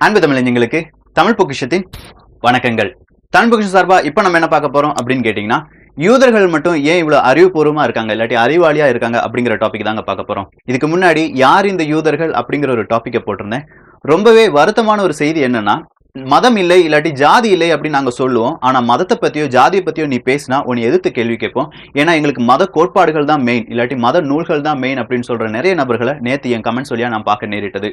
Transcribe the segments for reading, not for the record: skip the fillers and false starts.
அன்பு தமிழஞ்சங்களுக்கு தமிழ் பொக்கிஷத்தின் வணக்கங்கள். தமிழ் பொக்கிஷம் சார்பா இப்ப நம்ம என்ன பார்க்க போறோம் அப்படின்னு கேட்டீங்கன்னா, யூதர்கள் மட்டும் ஏன் இவ்வளவு அறிவுபூர்வமா இருக்காங்க, இல்லாட்டி அறிவாளியா இருக்காங்க அப்படிங்கிற டாபிக் தாங்க பார்க்க போறோம். இதுக்கு முன்னாடி யார் இந்த யூதர்கள் அப்படிங்கிற ஒரு டாபிக்கை போட்டிருந்தேன். ரொம்பவே வருத்தமான ஒரு செய்தி என்னன்னா, மதம் இல்லை இல்லாட்டி ஜாதி இல்லை அப்படின்னு நாங்க சொல்லுவோம். ஆனா மதத்தை பத்தியோ ஜாதியை பத்தியோ நீ பேசினா உன்னை எதிர்த்து கேள்வி கேட்போம். ஏன்னா எங்களுக்கு மத கோட்பாடுகள் தான் மெயின், இல்லாட்டி மத நூல்கள் தான் மெயின் அப்படின்னு சொல்ற நிறைய நபர்களை நேத்து என் கமெண்ட்ஸ் வழியா நான் பார்க்க நேரிட்டது.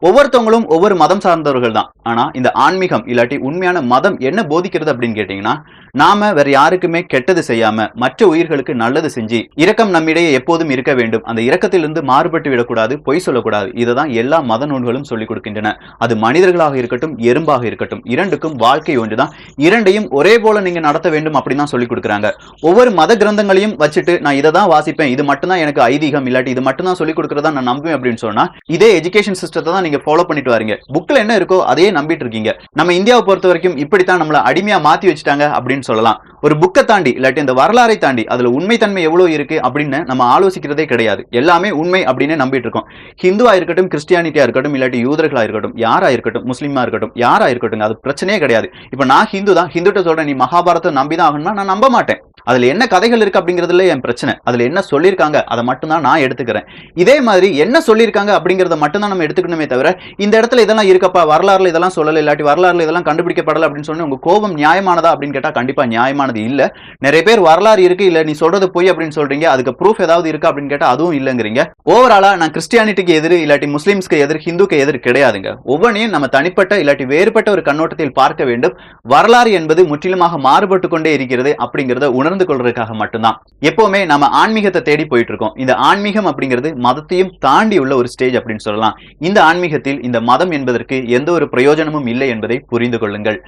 ஒவ்வொருத்தவங்களும் ஒவ்வொரு மதம் சார்ந்தவர்கள் தான். ஆனா இந்த ஆன்மீகம் இல்லாட்டி உண்மையான மதம் என்ன போதிக்கிறது அப்படின்னு கேட்டீங்கன்னா, நாம வேற யாருக்குமே கெட்டது செய்யாம மற்ற உயிர்களுக்கு நல்லது செஞ்சு இரக்கம் நம்மிடையே எப்போதும் இருக்க வேண்டும், அந்த இரக்கத்திலிருந்து மாறுபட்டு விடக்கூடாது, பொய் சொல்லக்கூடாது. இதுதான் எல்லா மத நூல்களும் சொல்லிக் கொடுக்கின்றன. அது மனிதர்களாக இருக்கட்டும், எறும்பாக இருக்கட்டும், இரண்டுக்கும் வாழ்க்கை ஒன்றுதான். இரண்டையும் ஒரே போல நீங்க நடத்த வேண்டும் அப்படின்னு தான் சொல்லிக் கொடுக்குறாங்க. ஒவ்வொரு மத கிரந்தங்களையும் வச்சுட்டு நான் இதை தான் வாசிப்பேன், இது மட்டும் தான் எனக்கு ஐதீகம், இல்லாட்டி இது மட்டும் தான் சொல்லிக் கொடுக்கறதா நான் நம்புவேன் அப்படின்னு சொன்னா இதே எஜுகேஷன் சிஸ்டத்தை தான் நீங்க ஃபாலோ பண்ணிட்டு வரீங்க. புக்ல என்ன இருக்கோ அதையே நம்பிட்டு இருக்கீங்க. நம்ம இந்தியாவை பொறுத்த வரைக்கும் இப்படித்தான் நம்மள அடிமையா மாத்தி வச்சுட்டாங்க அப்படின்னு சொல்லலாம். ஒரு புக்கை தாண்டி இல்லாட்டி இந்த வரலாறை தாண்டி அதுல உண்மைத்தன்மை எவ்வளவு இருக்கு அப்படின்னு நம்ம ஆலோசிக்கிறதே கிடையாது. எல்லாமே உண்மை அப்படின்னு நம்பிட்டு இருக்கோம். ஹிந்துவா இருக்கட்டும், கிறிஸ்டியானிட்டியா இருக்கட்டும், இல்லாட்டி யூதர்களா இருக்கட்டும், யாரா இருக்கட்டும், முஸ்லீமா இருக்கட்டும், யாரா இருக்கட்டும், அது பிரச்சனையே கிடையாது. இப்ப நான் ஹிந்து தான், ஹிந்துட்ட சொல்றேன் நீ மகாபாரத்தை நம்பிதான் ஆகணும்னா நான் நம்ப மாட்டேன். அதுல என்ன கதைகள் இருக்கு அப்படிங்கிறதுல என் பிரச்சனை. அதுல என்ன சொல்லியிருக்காங்க அதை மட்டும் தான் நான் எடுத்துக்கிறேன். இதே மாதிரி என்ன சொல்லியிருக்காங்க அப்படிங்கறத மட்டும் தான் நம்ம எடுத்துக்கணுமே தவிர, இந்த இடத்துல இதெல்லாம் இருக்கப்பா, வரலாறுல இதெல்லாம் சொல்லல, இல்லாட்டி வரலாறுல இதெல்லாம் கண்டுபிடிக்கப்படல அப்படின்னு சொன்னா உங்க கோபம் நியாயமானதா அப்படின்னு கேட்டா கண்டிப்பா நியாயமானது இல்ல. நிறைய பேர் வரலாறு இருக்கு, இல்ல நீ சொல்றது பொய் அப்படின்னு சொல்றீங்க, அதுக்கு ப்ரூஃப் ஏதாவது இருக்கு அப்படின்னு கேட்டா அதுவும் இல்லங்கிறீங்க. ஓவராலா நான் கிறிஸ்டியானிட்டிக்கு எதிர், இல்லாட்டி முஸ்லிம்ஸ்க்கு எதிர், ஹிந்துக்கு எதிர் கிடையாதுங்க. ஒவ்வொன்றையும் நம்ம தனிப்பட்ட இல்லாட்டி வேறுபட்ட ஒரு கண்ணோட்டத்தில் பார்க்க வேண்டும். வரலாறு என்பது முற்றிலுமாக மாறுபட்டு கொண்டே இருக்கிறது அப்படிங்கறத உணர்ந்து கொள்றதுக்காக மட்டும்தான் எப்பவுமே நம்ம ஆன்மீகத்தை தேடி போயிட்டு இருக்கோம். இந்த ஆன்மீகம் அப்படிங்கிறது மதத்தையும் தாண்டி உள்ள ஒரு ஸ்டேஜ் அப்படின்னு சொல்லலாம். இந்த ஆன்மீகத்தில் இந்த மதம் என்பதற்கு எந்த ஒரு பிரயோஜனமும் இல்லை என்பதை புரிந்து கொள்ளுங்கள்.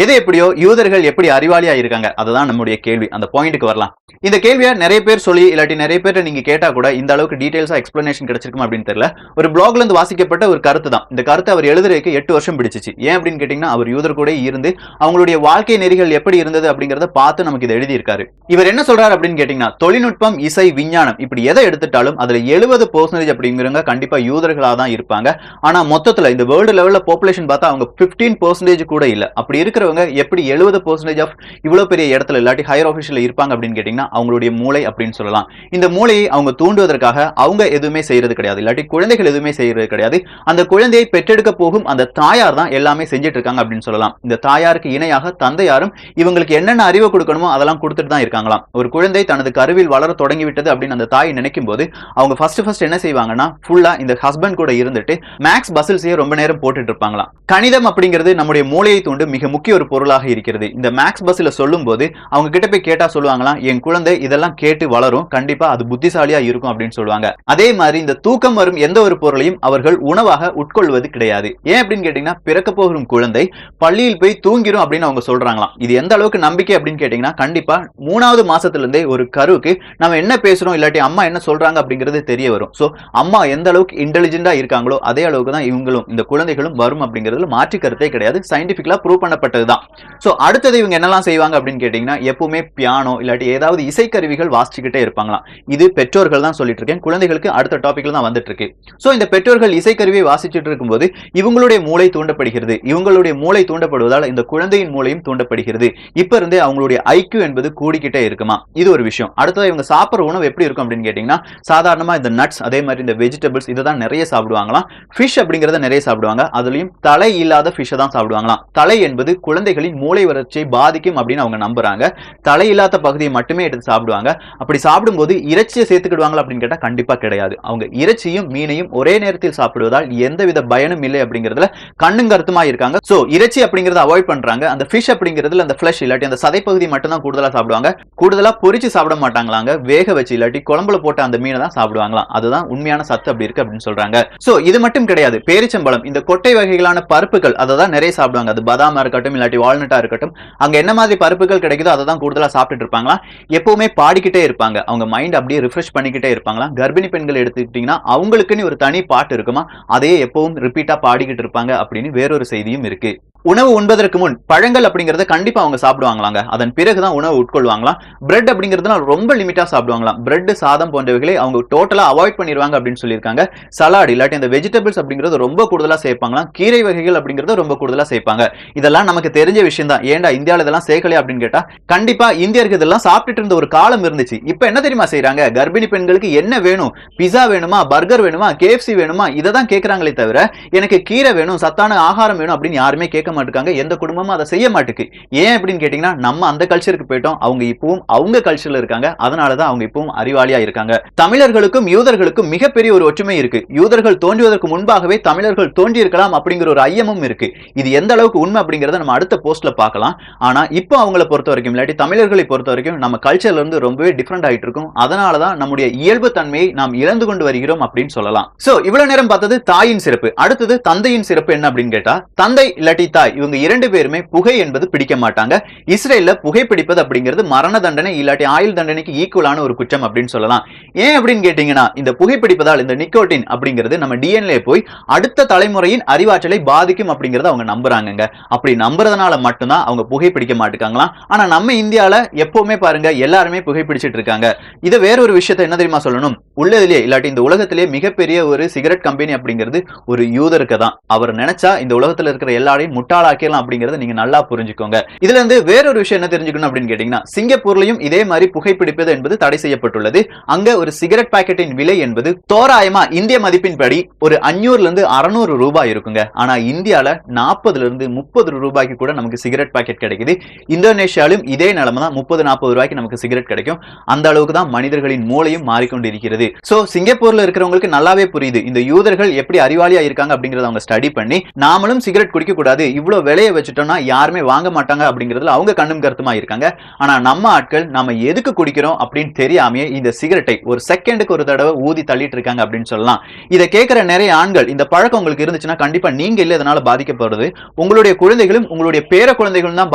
எது எப்படியோ யூதர்கள் எப்படி அறிவாளியா இருக்காங்க அதுதான் நம்முடைய கேள்வி. அந்த பாயிண்ட்டுக்கு வரலாம். இந்த கேள்வியை நிறைய பேர் சொல்லி இல்லாட்டி நிறைய பேர் நீங்க கேட்டா கூட இந்த அளவுக்கு டீடைல்ஸா எக்ஸ்பிளனேஷன் கிடைச்சிருக்கும் அப்படின்னு தெரியல. ஒரு பிளாக்ல இருந்து வாசிக்கப்பட்ட ஒரு கருத்து தான். இந்த கருத்தை அவர் எழுதுறதுக்கு 8 வருஷம் பிடிச்சிச்சு. ஏன் அப்படின்னு கேட்டீங்கன்னா, அவர் யூதர் கூட இருந்து அவங்களுடைய வாழ்க்கை நெறிகள் எப்படி இருந்தது அப்படிங்கறத பார்த்து நமக்கு இதை எழுதியிருக்காரு. இவர் என்ன சொல்றாரு அப்படின்னு கேட்டீங்கன்னா, தொழில்நுட்பம், இசை, விஞ்ஞானம் இப்படி எதை எடுத்துட்டாலும் அதுல 70% அப்படிங்கிறவங்க கண்டிப்பா யூதர்களா தான் இருப்பாங்க. ஆனா மொத்தத்துல இந்த வேர்ல்டு லெவல்ல பாப்புலேஷன் பார்த்தா அவங்க 15% கூட இல்ல. அப்படி இருக்கிற எப்படி 70% ஆஃப் இவ்வளவு பெரிய இடத்துல இல்லாட்டி ஹையர் ஆபீஷியல்ல இருப்பாங்க அப்படின்னு கேட்டீங்கன்னா, அவங்களுடைய மூளை அப்படின்னு சொல்லலாம். இந்த மூளையை அவங்க தூண்டுவதற்காக அவங்க எதுவுமே செய்யறது கிடையாது, இல்லாட்டி குழந்தைகள் எதுவுமே செய்யறது கிடையாது. அந்த குழந்தையை பெற்றெடுக்க போகும் அந்த தாயார் தான் எல்லாமே செஞ்சுட்டு இருக்காங்க அப்படின்னு சொல்லலாம். இந்த தாயாருக்கு இணையாக தந்தையாரும் இவங்களுக்கு என்னென்ன அறிவு கொடுக்கணுமோ அதெல்லாம் கொடுத்துட்டு தான் இருக்காங்களாம். ஒரு குழந்தை தனது கருவில் வளர தொடங்கி விட்டது அப்படின்னு அந்த தாய் நினைக்கும் போது அவங்க ஃபர்ஸ்ட் என்ன செய்வாங்கன்னா, ஃபுல்லா இந்த ஹஸ்பண்ட் கூட இருந்துட்டு மேக்ஸ் பசில்ஸையே ரொம்ப நேரம் போட்டுட்டு இருப்பாங்களாம். கணிதம் அப்படிங்கிறது நம்முடைய மூளையை தூண்டு மிக முக்கிய ஒரு பொருளாக இருக்கிறது. இந்த மேக்ஸ் பஸ்ல சொல்லும் போது அவங்க கிட்ட போய் கேட்டா சொல்லுவாங்களாம், என் குழந்தை இதெல்லாம் கேட்டு வளரும், கண்டிப்பா அது புத்திசாலியா இருக்கும் அப்படின்னு சொல்லுவாங்க. அதே மாதிரி இந்த தூக்கம் வரும் எந்த ஒரு பொருளையும் அவர்கள் உணவாக உட்கொள்வது கிடையாது. ஏன் அப்படின்னு கேட்டீங்கன்னா, பிறக்க போகும் குழந்தை பள்ளியில் போய் தூங்கிடும் அப்படின்னு அவங்க சொல்றாங்களாம். இது எந்த அளவுக்கு நம்பிக்கை அப்படின்னு கேட்டீங்கன்னா, கண்டிப்பா 3வது மாசத்துல இருந்தே ஒரு கருவுக்கு நம்ம என்ன பேசுறோம் இல்லாட்டி அம்மா என்ன சொல்றாங்க அப்படிங்கிறது தெரிய வரும். சோ அம்மா எந்த அளவுக்கு இன்டெலிஜென்டா இருக்காங்களோ அதே அளவுக்கு தான் இவங்களும் இந்த குழந்தைகளும் வரும் அப்படிங்கிறதுல மாற்று கருத்தே கிடையாது. சயின்டிபிக்கலா ப்ரூவ் பண்ணப்பட்டதுதான். சோ அடுத்தது இவங்க என்னெல்லாம் செய்வாங்க அப்படின்னு கேட்டீங்கன்னா, எப்பவுமே பியானோ இல்லாட்டி ஏதாவது இசைக்கருவிகள் வாசிச்சுக்கிட்டே இருப்பாங்களாம். இது பெற்றோர்கள் தான் சொல்லிட்டு இருக்கேன், குழந்தைகளுக்கு அடுத்த டாபிக்ல தான் வந்துட்டு இருக்கு. சோ இந்த பெற்றோர்கள் இசைக்கருவியை வாசிச்சுட்டு இருக்கும்போது இவங்களுடைய மூளை தூண்டப்படுகிறது. இவங்களுடைய மூளை தூண்டப்படுவதால் இந்த குழந்தையின் மூளையும் தூண்டப்படுகிறது. இப்ப இருந்தே அவங்களுடைய ஐக்யூ என்பது கூடிக்கிட்டே இருக்குமா. இது ஒரு விஷயம். அடுத்தது இவங்க சாப்பிடுற உணவு எப்படி இருக்கும் அப்படின்னு கேட்டீங்கன்னா, சாதாரணமா இந்த நட்ஸ் அதே மாதிரி இந்த வெஜிடபிள்ஸ் இதான் நிறைய சாப்பிடுவாங்களாம். ஃபிஷ் அப்படிங்கறத நிறைய சாப்பிடுவாங்க. அதுலயும் தலை இல்லாத ஃபிஷ் தான் சாப்பிடுவாங்களாம். தலை என்பது குழந்தைகளின் மூளை வளர்ச்சியை பாதிக்கும் அப்படின்னு அவங்க நம்புறாங்க. தலையில்லாத பகுதியை மட்டுமே எடுத்து சாப்பிடுவாங்க. அப்படி சாப்பிடும்போது இறைச்சியை சேர்த்துக்கிடுவாங்களா அப்படின்னு கேட்டா கண்டிப்பா கிடையாது. அவங்க இறைச்சியும் மீனையும் ஒரே நேரத்தில் சாப்பிடுவதால் எந்தவித பயனும் இல்லை அப்படிங்கிறதுல கண்ணும் கருத்துமா இருக்காங்க. சோ இறைச்சி அப்படிங்கறத அவாய்ட் பண்றாங்க. அந்த ஃபிஷ் அப்படிங்கிறதுல அந்த ஃபிளஷ் இல்லாட்டி அந்த சதைப்பகுதி மட்டும் தான் கூடுதலா சாப்பிடுவாங்க. கூடுதலா பொரிச்சு சாப்பிட மாட்டாங்களாங்க. வேக வச்சு இல்லாட்டி குழம்புல போட்ட அந்த மீனை தான் சாப்பிடுவாங்களாம். அதுதான் உண்மையான சத்து அப்படி இருக்கு அப்படின்னு சொல்றாங்க. சோ இது மட்டும் கிடையாது. பேரிச்சம்பழம், இந்த கொட்டை வகைகளான பருப்புகள் அதை தான் நிறைய சாப்பிடுவாங்க. அது பாதாமா இருக்கட்டும் இல்லாட்டி வால்நட்டா இருக்கட்டும், அங்க என்ன மாதிரி பருப்புகள் கிடைக்குதோ அதை தான் கூடுதலா சாப்பிட்டு இருப்பாங்களா. எப்பவுமே பாடிக்கிட்டே இருப்பாங்க. அவங்க மைண்ட் அப்படியே ரிஃப்ரெஷ் பண்ணிக்கிட்டே இருப்பாங்களா. கர்ப்பிணி பெண்கள் எடுத்துக்கிட்டீங்கன்னா அவங்களுக்குன்னு ஒரு தனி பாட்டு இருக்குமா, அதையே எப்பவும் ரிப்பீட்டா பாடிக்கிட்டு இருப்பாங்க அப்படின்னு வேறொரு செய்தியும் இருக்கு. உணவு உண்பதற்கு முன் பழங்கள் அப்படிங்கறத கண்டிப்பா அவங்க சாப்பிடுவாங்களாங்க. அதன் பிறகுதான் உணவு உட்கொள்வாங்களாம். பிரெட் அப்படிங்கறதுனா ரொம்ப லிமிட்டா சாப்பிடுவாங்களாம். பிரெட், சாதம் போன்றவைகளை அவங்க டோட்டலா அவாய்ட் பண்ணிடுவாங்க அப்படின்னு சொல்லியிருக்காங்க. சலாட் இல்லாட்டி இந்த வெஜிடபிள்ஸ் அப்படிங்கிறது ரொம்ப கூடுதலா சேர்ப்பாங்களாம். கீரை வகைகள் அப்படிங்கறது ரொம்ப கூடுதலா சேர்ப்பாங்க. இதெல்லாம் நமக்கு தெரிஞ்ச விஷயம் தான். ஏன்டா இந்தியால இதெல்லாம் சேர்க்கலையா அப்படின்னு கேட்டா, கண்டிப்பா இந்தியருக்கு இதெல்லாம் சாப்பிட்டுட்டு இருந்த ஒரு காலம் இருந்துச்சு. இப்ப என்ன தெரியுமா செய்யறாங்க? கர்ப்பிணி பெண்களுக்கு என்ன வேணும்? பிஸா வேணுமா, பர்கர் வேணுமா, KFC வேணுமா, இததான் கேட்கறாங்களே தவிர எனக்கு கீரை வேணும், சத்தான ஆகாரம் வேணும் அப்படின்னு யாருமே கேட்க மாட்டாங்க. எந்த குடும்பமும் அதை செய்ய மாட்டுக்கு. ஏன் அப்படின்னு கேட்டீங்கன்னா, நம்ம அந்த கல்ச்சருக்கு போயிட்டோம். அவங்க இப்பவும் அவங்க கல்ச்சர்ல இருக்காங்க. அதனாலதான் அவங்க இப்பவும் அறிவாளியா இருக்காங்க. தமிழர்களுக்கும் யூதர்களுக்கும் மிகப்பெரிய ஒரு ஒற்றுமை இருக்கு. யூதர்கள் தோன்றுவதற்கு முன்பாகவே தமிழர்கள் தோன்றி இருக்கலாம் அப்படிங்கிற ஒரு ஐயமும் இருக்கு. இது எந்த அளவுக்கு உண்மை அப்படிங்கறத நம்ம அடுத்த போஸ்ட்ல பார்க்கலாம். ஆனா இப்போ அவங்கள பொறுத்த வரைக்கும் இல்லாட்டி தமிழர்களை பொறுத்த வரைக்கும் நம்ம கல்ச்சர்ல இருந்து ரொம்பவே டிஃபரெண்ட் ஆயிட்டு இருக்கும். அதனாலதான் நம்முடைய இயல்பு தன்மையை நாம் இழந்து கொண்டு வருகிறோம் அப்படின்னு சொல்லலாம். சோ இவ்வளவு நேரம் பார்த்தது தாயின் சிறப்பு. அடுத்தது தந்தையின் சிறப்பு என்ன அப்படின்னு கேட்டா, தந்தை இல்லாட்டி தாய் இவங்க இரண்டு பேருமே புகை என்பது பிடிக்க மாட்டாங்க. இஸ்ரேல்ல புகை பிடிப்பது அப்படிங்கிறது மரண தண்டனை இல்லாட்டி ஆயுள் தண்டனைக்கு ஈக்குவலான ஒரு குற்றம் அப்படின்னு சொல்லலாம். ஏன் அப்படின்னு கேட்டீங்கன்னா, இந்த புகைப்பிடிப்பதால் இந்த நிக்கோட்டின் அப்படிங்கிறது நம்ம DNA போய் அடுத்த தலைமுறையின் அறிவாற்றலை பாதிக்கும் அப்படிங்கறத அவங்க நம்புறாங்க. அப்படி நம்புறதுனால மட்டும்தான் அவங்க புகைப்பிடிக்க மாட்டாங்களாம். ஆனா நம்ம இந்தியால எப்பவுமே பாருங்க எல்லாருமே புகைப்பிடிச்சிட்டு இருக்காங்க. இது வேற ஒரு விஷயத்தை என்ன தெரியுமா சொல்லணும், உள்ளதிலே இல்லாட்டி இந்த உலகத்திலே மிகப்பெரிய ஒரு சிகரெட் கம்பெனி அப்படிங்கிறது ஒரு யூதருக்கு தான். அவர் நினைச்சா இந்த உலகத்துல இருக்கிற எல்லாரையும் முட்டாளாக்கலாம் அப்படிங்கறத நீங்க நல்லா புரிஞ்சுக்கோங்க. இதுல இருந்து வேற ஒரு விஷயம் என்ன தெரிஞ்சுக்கணும் அப்படின்னு கேட்டீங்கன்னா, சிங்கப்பூர்லயும் இதே மாதிரி புகைப்பிடிப்பது என்பது தடை செய்யப்பட்டுள்ளது. அங்க ஒரு சிகரெட் பாக்கெட்டின் விலை என்பது தோராயமா இந்திய மதிப்பின்படி ஒரு 500 இருந்து 600 ரூபாய் இருக்குங்க. ஆனா இந்தியால 40 இருந்து 30 ரூபாய்க்கு கூட நமக்கு சிகரெட் பாக்கெட் கிடைக்குது. இந்தோனேஷியாலும் இதே நிலைமை தான். 30-40 ரூபாய்க்கு நமக்கு சிகரெட் கிடைக்கும். அந்த அளவுக்கு தான் மனிதர்களின் மூளையும் மாறிக்கொண்டிருக்கிறது. சோ சிங்கப்பூர்ல இருக்கிறவங்களுக்கு நல்லாவே புரியுது இந்த யூதர்கள் எப்படி அறிவாளியா இருக்காங்க அப்படிங்கறத அவங்க ஸ்டடி பண்ணி, நாமளும் சிகரெட் குடிக்க கூடாது, இவ்வளவு விலையை வச்சுட்டோம்னா யாருமே வாங்க மாட்டாங்க அப்படிங்கறதுல அவங்க கண்ணும் கருத்துமா இருக்காங்க. ஆனா நம்ம ஆட்கள் நாம எதுக்கு குடிக்கிறோம் அப்படின்னு தெரியாமயே இந்த சிகரெட்டை ஒரு செகண்டுக்கு ஒரு தடவை ஊதி தள்ளிட்டு இருக்காங்க அப்படின்னு சொல்லலாம். இதை கேட்கிற நிறைய ஆண்கள், இந்த பழக்கம் உங்களுக்கு இருந்துச்சுன்னா கண்டிப்பா நீங்க இல்ல இதனால பாதிக்கப்படுறது, உங்களுடைய குழந்தைகளும் உங்களுடைய பேர குழந்தைகளும் தான்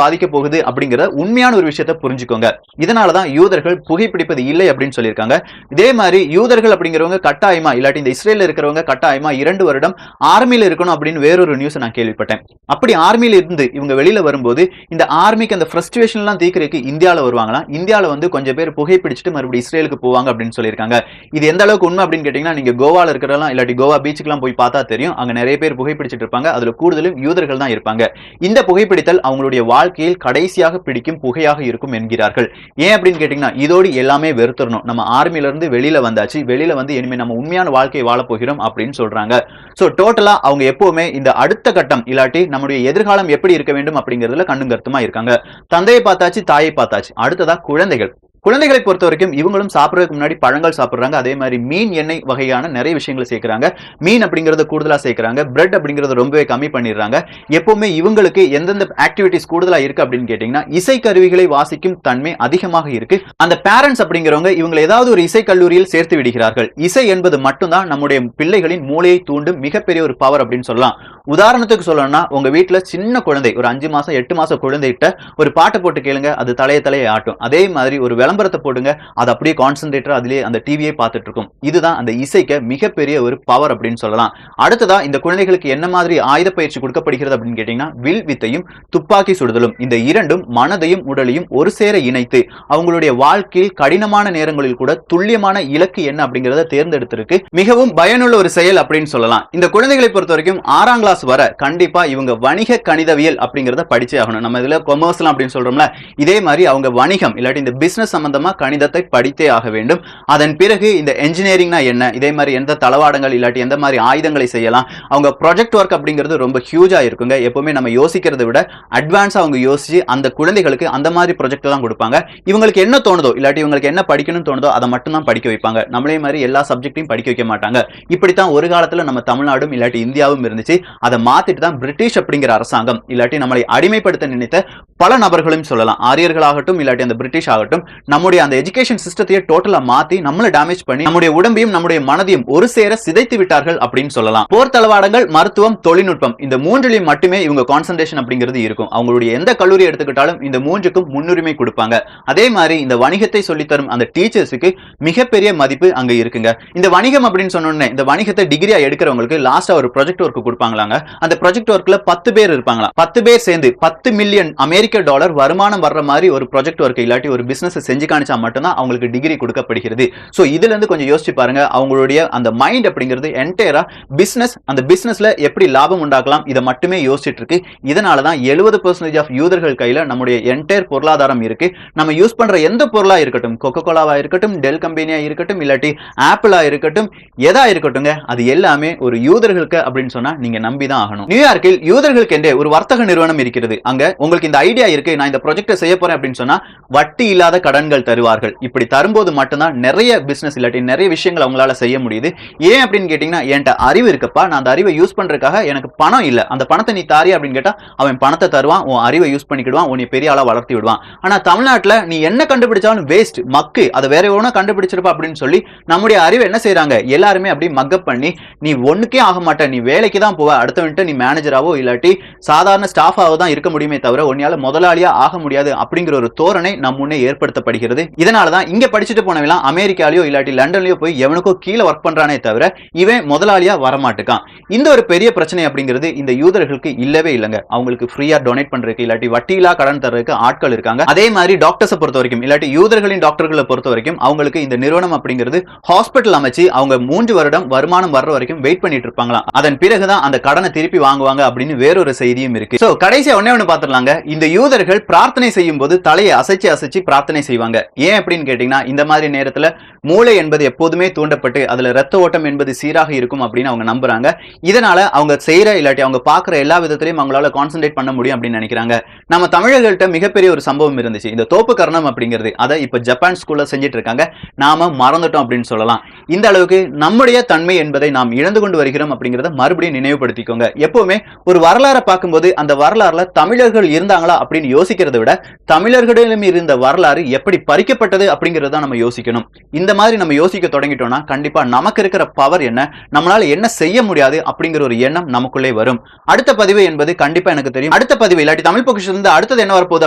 பாதிக்க போகுது அப்படிங்கிற உண்மையான ஒரு விஷயத்தை புரிஞ்சுக்கோங்க. இதனாலதான் யூதர்கள் புகைப்பிடிப்பது இல்லை அப்படின்னு சொல்லியிருக்காங்க. இதே மாதிரி யூதர்கள் அப்படிங்கிறவங்க கட்டாயமா இல்லாட்டி இந்த இஸ்ரேல்ல இருக்கிறவங்க கட்டாயமா 2 வருடம் ஆர்மியில இருக்கணும் அப்படின்னு வேறொரு நியூஸ் நான் கேள்விப்பட்டேன். அப்படி ஆர்மியில இருந்து இவங்க வெளியில வரும்போது இந்த ஆர்மிக்கு அந்த ஃப்ரஸ்ட்ரேஷன் எல்லாம் தீர்க்கறதுக்கு இந்தியால வருவாங்களாம். இந்தியால வந்து கொஞ்சம் பேர் புகைப்பிடிச்சிட்டு மறுபடியும் இஸ்ரேலுக்கு போவாங்க அப்படின்னு சொல்லியிருக்காங்க. இது எந்த அளவுக்கு உண்மை அப்படின்னு கேட்டீங்கன்னா, நீங்க கோவால இருக்கிறதெல்லாம் இல்லாட்டி கோவா பீச்சுக்கெல்லாம் போய் பார்த்தா தெரியும். அங்க நிறைய பேர் புகைப்பிடிச்சிட்டு இருப்பாங்க. அதுல கூடுதலும் யூதர்கள் தான் இருப்பாங்க. இந்த புகைப்பிடித்தல் அவங்களுடைய வாழ்க்கையில் கடைசியாக பிடிக்கும் புகையாக இருக்கும் என்கிறார்கள். ஏன் அப்படின்னு கேட்டீங்கன்னா, இதோடு எல்லாமே வெறுத்துறணும். நம்ம ஆர்மியில இருந்து வெளியில வந்தாச்சு, வெளியில வந்து இனிமே நம்ம உண்மையான வாழ்க்கையை வாழ போகிறோம் அப்படின்னு சொல்றாங்க. சோ டோட்டலா அவங்க எப்பவுமே இந்த அடுத்த கட்டம் இல்லாட்டி நம்முடைய எதிர்காலம் எப்படி இருக்க வேண்டும் அப்படிங்கிறதுல கண்ணும் கருத்துமா இருக்காங்க. தந்தையை பார்த்தாச்சு, தாயை பார்த்தாச்சு. அடுத்ததா குழந்தைகள். குழந்தைகளை பொறுத்த வரைக்கும் இவங்களும் சாப்பிடுறதுக்கு முன்னாடி பழங்கள் சாப்பிடுறாங்க. அதே மாதிரி மீன் எண்ணெய் வகையான நிறைய விஷயங்களை சேர்க்கிறாங்க. மீன் அப்படிங்கறது கூடுதலா சேர்க்கிறாங்க. பிரெட் அப்படிங்கறது ரொம்பவே கம்மி பண்ணிடுறாங்க. எப்பவுமே இவங்களுக்கு எந்தெந்த ஆக்டிவிட்டிஸ் கூடுதலா இருக்கு அப்படின்னு கேட்டீங்கன்னா, இசை கருவிகளை வாசிக்கும் தன்மை அதிகமாக இருக்கு. அந்த பேரண்ட்ஸ் அப்படிங்கிறவங்க இவங்களை ஏதாவது ஒரு இசை கல்லூரியில் சேர்த்து விடுகிறார்கள். இசை என்பது மட்டும்தான் நம்முடைய பிள்ளைகளின் மூளையை தூண்டும் மிகப்பெரிய ஒரு பவர் அப்படின்னு சொல்லலாம். உதாரணத்துக்கு சொல்லணும்னா, உங்க வீட்டுல சின்ன குழந்தை ஒரு 5 மாசம் 8 மாசம் குழந்தைகிட்ட ஒரு பாட்டை போட்டு கேளுங்க, அது தலையை ஆட்டும். அதே மாதிரி ஒரு விளம்பரத்தை போடுங்க, அது அப்படியே கான்சென்ட்ரேட்டர் அதிலே அந்த டிவியை பார்த்துட்டு இருக்கும். இதுதான் அந்த இசைக்கு மிகப்பெரிய ஒரு பவர் அப்படின்னு சொல்லலாம். அடுத்ததா இந்த குழந்தைகளுக்கு என்ன மாதிரி ஆயுத பயிற்சி கொடுக்கப்படுகிறது அப்படின்னு கேட்டீங்கன்னா, வில் வித்தையும் துப்பாக்கி சுடுதலும். இந்த இரண்டும் மனதையும் உடலையும் ஒரு சேர இணைத்து அவங்களுடைய வாழ்க்கையில் கடினமான நேரங்களில் கூட துல்லியமான இலக்கு என்ன அப்படிங்கறத தேர்ந்தெடுத்திருக்கு. மிகவும் பயனுள்ள ஒரு செயல் அப்படின்னு சொல்லலாம். இந்த குழந்தைகளை பொறுத்த வரைக்கும் 6ஆம் கிளாஸ் வர கண்டிப்பா இவங்க வணிக கணிதவியல் அப்படிங்கறத படிச்சே ஆகணும். நம்ம இதுல கொமர்ஸ் அப்படின்னு சொல்றோம்ல, இதே மாதிரி அவங்க வணிகம் இல்லாட்டி இந்த பிசினஸ் சம்பந்தமா கணிதத்தை படித்தே ஆக வேண்டும். அதன் பிறகு இந்த என்ஜினியரிங்னா என்ன, இதே மாதிரி எந்த தளவாடங்கள் இல்லாட்டி எந்த மாதிரி ஆயுதங்களை செய்யலாம், அவங்க ப்ராஜெக்ட் ஒர்க் அப்படிங்கிறது ரொம்ப ஹியூஜா இருக்குங்க. எப்பவுமே நம்ம யோசிக்கிறதை விட அட்வான்ஸா அவங்க யோசிச்சு அந்த குழந்தைகளுக்கு அந்த மாதிரி ப்ராஜெக்ட் தான் கொடுப்பாங்க. இவங்களுக்கு என்ன தோணுதோ இல்லாட்டி இவங்களுக்கு என்ன படிக்கணும்னு தோணுதோ அதை மட்டும் தான் படிக்க வைப்பாங்க. நம்மளே மாதிரி எல்லா சப்ஜெக்டையும் படிக்க வைக்க மாட்டாங்க. இப்படித்தான் ஒரு காலத்துல நம்ம தமிழ்நாடும் இல்லாட்டி இந்தியாவும் இருந்துச்சு. அதை மாத்திட்டு தான் பிரிட்டிஷ் அப்படிங்கிற அரசாங்கம் இல்லாட்டி நம்மளை அடிமைப்படுத்த நினைத்த பல நபர்களும் சொல்லலாம். ஆரியர்களாகட்டும் இல்லாட்டி அந்த பிரிட்டிஷ் ஆகட்டும் நம்முடைய அந்த எஜுகேஷன் சிஸ்டத்தையே டோட்டலா மாத்தி நம்மள டேமேஜ் பண்ணி நம்முடைய உடம்பையும் நம்முடைய மனதையும் ஒரு சேர சிதைத்து விட்டார்கள் அப்படின்னு சொல்லலாம். போர் தளவாடங்கள், மருத்துவம், தொழில்நுட்பம் இந்த மூன்றிலையும் மட்டுமே இவங்க கான்சன்ட்ரேஷன் அப்படிங்கிறது இருக்கும். அவங்களுடைய எந்த கல்லூரி எடுத்துக்கிட்டாலும் இந்த மூன்றுக்கும் முன்னுரிமை கொடுப்பாங்க. அதே மாதிரி இந்த வணிகத்தை சொல்லித்தரும் அந்த டீச்சர்ஸுக்கு மிகப்பெரிய மதிப்பு அங்க இருக்குங்க. இந்த வணிகம் அப்படின்னு சொன்னோன்னே இந்த வணிகத்தை டிகிரியா எடுக்கிறவங்களுக்கு லாஸ்டா ஒரு ப்ராஜெக்ட் ஒர்க் கொடுப்பாங்களாங்க. அந்த ப்ராஜெக்ட் ஒர்க்ல 10 பேர் இருப்பாங்களா. 10 பேர் சேர்ந்து $10 மில்லியன் அமெரிக்க டாலர் வருமானம் வர்ற மாதிரி ஒரு ப்ராஜெக்ட் ஒர்க் இல்லாட்டி ஒரு பிசினஸ் செஞ்சு காணிச்சா மட்டும்தான் அவங்களுக்கு டிகிரி கொடுக்கப்படுகிறது. சோ இதுல இருந்து கொஞ்சம் யோசிச்சு பாருங்க, அவங்களுடைய அந்த மைண்ட் அப்படிங்கிறது என்டையரா பிசினஸ், அந்த பிசினஸ்ல எப்படி லாபம் உண்டாக்கலாம் இதை மட்டுமே யோசிச்சுட்டு இருக்கு. இதனாலதான் 70% ஆஃப் யூதர்கள் கையில நம்முடைய என்டையர் பொருளாதாரம் இருக்கு. நம்ம யூஸ் பண்ற எந்த பொருளா இருக்கட்டும், கொக்கோ கோலாவா இருக்கட்டும், டெல் கம்பெனியா இருக்கட்டும், இல்லாட்டி ஆப்பிளா இருக்கட்டும், எதா இருக்கட்டும்ங்க, அது எல்லாமே ஒரு யூதர்களுக்கு அப்படின்னு சொன்னா நீங்க நம்பிதான் ஆகணும். நியூயார்க்கில் யூதர்களுக்கு என்றே ஒரு வர்த்தக நிறுவனம் இருக்கிறது. அங்க உங்களுக்கு இந்த ஐடியா இருக்கு, நான் இந்த ப்ராஜெக்ட் செய்ய போறேன் அப்படின்னு சொன்னா வட்டி இல்லாத கடன்கள் தருவார்கள். இப்படி தரும்போது மட்டும்தான் நிறைய பிசினஸ் இல்லாட்டி நிறைய விஷயங்கள் அவங்களால செய்ய முடியுது. ஏன் அப்படின்னு கேட்டீங்கன்னா, என்கிட்ட அறிவு இருக்குப்பா, நான் அந்த அறிவை யூஸ் பண்றதுக்காக எனக்கு பணம் இல்ல, அந்த பணத்தை நீ தாரியா அப்படின்னு கேட்டா அவன் பணத்தை தருவான், உன் அறிவை யூஸ் பண்ணிக்கிடுவான், உன்னை பெரிய ஆளா வளர்த்தி விடுவான். ஆனா தமிழ்நாட்டுல நீ என்ன கண்டுபிடிச்சாலும் வேஸ்ட், மக்கு, அதை வேற எவனோ கண்டுபிடிச்சிருப்பா அப்படின்னு சொல்லி நம்முடைய அறிவை என்ன செய்யறாங்க, எல்லாருமே அப்படி மக்கப் பண்ணி நீ ஒண்ணுக்கே ஆக மாட்ட, நீ வேலைக்கு தான் போவ, அடுத்தவன்ட்டு நீ மேனேஜராவோ இல்லாட்டி சாதாரண ஸ்டாஃபாவோ தான் இருக்க முடியுமே தவிர உன்னால முதலாளியா ஆக முடியாது அப்படிங்கிற ஒரு தோரணை நம் முன்னே ஏற்படுத்தப்படுகிறது. இதனாலதான் இங்க படிச்சுட்டு போனவெல்லாம் அமெரிக்காலயோ இல்லாட்டி லண்டன்லயோ போய் எவனுக்கோ கீழே ஒர்க் பண்றானே தவிர இவன் முதலாளியா வரமாட்டுக்கான். இந்த ஒரு பெரிய பிரச்சனை அப்படிங்கிறது இந்த யூதர்களுக்கு இல்லவே இல்லைங்க. அவங்களுக்கு ஃப்ரீயா டொனேட் பண்றதுக்கு இல்லாட்டி வட்டியில்லா கடன் தர்றதுக்கு ஆட்கள் இருக்காங்க. அதே மாதிரி டாக்டர்ஸை பொறுத்த வரைக்கும் இல்லாட்டி யூதர்களின் டாக்டர்களை பொறுத்த வரைக்கும் அவங்களுக்கு இந்த நிறுவனம் அப்படிங்கிறது ஹாஸ்பிட்டல் அமைச்சு அவங்க 3 வருடம் வருமானம் வர்ற வரைக்கும் வெயிட் பண்ணிட்டு இருப்பாங்களாம். அதன் பிறகுதான் அந்த கடனை திருப்பி வாங்குவாங்க அப்படின்னு வேறொரு செய்தியும் இருக்கு. சோ கடைசியா ஒண்ணு பாத்துடலாங்க. இந்த யூதர்கள் பிரார்த்தனை செய்யும் போது தலையை அசைச்சு அசைச்சு பிரார்த்தனை செய்வாங்க. ஏன் அப்படின்னு கேட்டீங்கன்னா, இந்த மாதிரி நேரத்துல மூளை என்பது எப்போதுமே தூண்டப்பட்டு அதுல ரத்த ஓட்டம் என்பது சீராக இருக்கும் அப்படின்னு அவங்க நம்புறாங்க. இதனால அவங்க செய்யற இல்லாட்டி அவங்க பாக்குற எல்லா விதத்திலையும் அவங்களால கான்சென்ட்ரேட் பண்ண முடியும் அப்படின்னு நினைக்கிறாங்க. நம்ம தமிழர்கள்ட்ட மிகப்பெரிய ஒரு சம்பவம் இருந்துச்சு, இந்த தோப்பு கர்ணம் அப்படிங்கிறது. அதை இப்ப ஜப்பான் ஸ்கூல்ல செஞ்சிட்டு இருக்காங்க. நாம மறந்துட்டோம் அப்படின்னு சொல்லலாம். இந்த அளவுக்கு நம்முடைய தன்மை என்பதை நாம் இழந்து கொண்டு வருகிறோம் அப்படிங்கறத மறுபடியும் நினைவுபடுத்திக்கோங்க. எப்பவுமே ஒரு வரலாறை பார்க்கும்போது அந்த வரலாறுல தமிழர்கள் இருந்தாங்களா அப்படின்னு யோசிக்கிறத விட தமிழர்களிடம் இருந்த வரலாறு எப்படி பறிக்கப்பட்டது அப்படிங்கறத நம்ம யோசிக்கணும். இந்த மாதிரி நம்ம யோசிக்க தொடங்கிட்டோம்னா கண்டிப்பா நமக்கு இருக்கிற பவர் என்ன, நம்மளால என்ன செய்ய முடியாது அப்படிங்கிற ஒரு எண்ணம் நமக்குள்ளே வரும். அடுத்த பதிவு என்பது கண்டிப்பா எனக்கு தெரியும். அடுத்த பதிவு இல்லாட்டி தமிழ் பொக்கிஷத்துல இருந்து அடுத்தது என்ன வரப்போகுது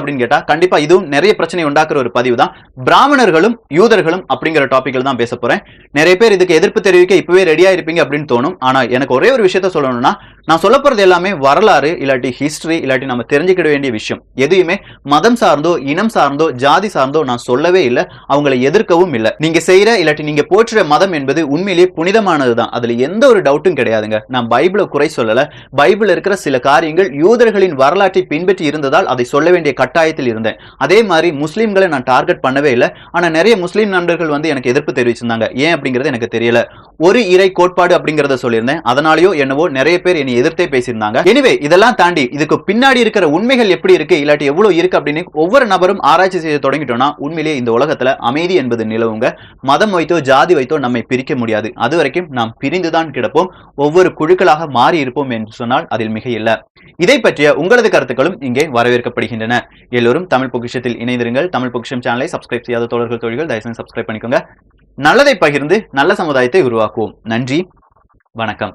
அப்படின்னு கேட்டா கண்டிப்பா இதுவும் நிறைய பிரச்சனை உண்டாக்குற ஒரு பதிவு தான். பிராமணர்களும் யூதர்களும் அப்படிங்கிற டாபிக்ல தான் பேச போறேன். நிறைய பேர் இதுக்கு எதிர்ப்பு தெரிவிக்க இப்பவே ரெடியா இருப்பீங்க அப்படின்னு தோணும். ஆனா எனக்கு ஒரே ஒரு விஷயத்த சொல்லணும்னா, நான் சொல்ல போறது எல்லாமே வரலாறு இல்லாட்டி ஹிஸ்டரி இல்லாட்டி நம்ம தெரிஞ்சுக்கிட வேண்டிய விஷயம். எதையுமே மதம் சார்ந்தோ இனம் சார்ந்தோ ஜாதி சார்ந்தோ நான் சொல்லவே இல்லை, அவங்களை எதிர்க்கவும் இல்லை. நீங்க செய்யற இல்லாட்டி நீங்க போற்றுற மதம் என்பது உண்மையிலேயே புனிதமானதுதான், அதுல எந்த ஒரு டவுட்டும் கிடையாதுங்க. நான் பைபிளை குறை சொல்லல. பைபிள் இருக்கிற சில காரியங்கள் யூதர்களின் வரலாற்றை பின்பற்றி இருந்ததால் அதை சொல்ல வேண்டிய கட்டாயத்தில் இருந்தேன். அதே மாதிரி முஸ்லீம்களை நான் டார்கெட் பண்ணவே இல்லை. ஆனா நிறைய முஸ்லீம் நண்பர்கள் வந்து எனக்கு எதிர்ப்பு தெரிவிச்சிருந்தாங்க. ஏன் அப்படிங்கிறது எனக்கு தெரியல. ஒரு இறை கோட்பாடு அப்படிங்கறத சொல்லியிருந்தேன், அதனாலயோ என்னவோ நிறைய பேர் என்னை எதிர்த்தே பேசியிருந்தாங்க. எனிவே இதெல்லாம் தாண்டி இதுக்கு பின்னாடி இருக்கிற உண்மைகள் எப்படி இருக்கு இல்லாட்டி எவ்வளவு இருக்கு அப்படின்னு ஒவ்வொரு நபரும் ஆராய்ச்சி செய்ய தொடங்கிட்டோம்னா உண்மையிலேயே இந்த உலகத்துல அமைதி என்பது நிலவுங்க. மதம் வைத்தோ ஜாதி வைத்தோ நம்மை பிரிக்க முடியாது. அது வரைக்கும் நாம் பிரிந்துதான் கிடப்போம், ஒவ்வொரு குழுக்களாக மாறி இருப்போம் என்று சொன்னால் அதில் மிக இல்ல. இதை பற்றிய உங்களது கருத்துக்களும் இங்கே வரவேற்கப்படுகின்றன. எல்லோரும் தமிழ் பொக்கிஷத்தில் இணைந்திருங்கள். தமிழ் பொக்கிஷம் சேனலை சப்ஸ்கிரைப் செய்யாத தோழர்கள் தோழிகள் தயவுசெய்து சப்ஸ்கிரைப் பண்ணிக்கோங்க. நல்லதை பகிர்ந்து நல்ல சமுதாயத்தை உருவாக்குவோம். நன்றி, வணக்கம்.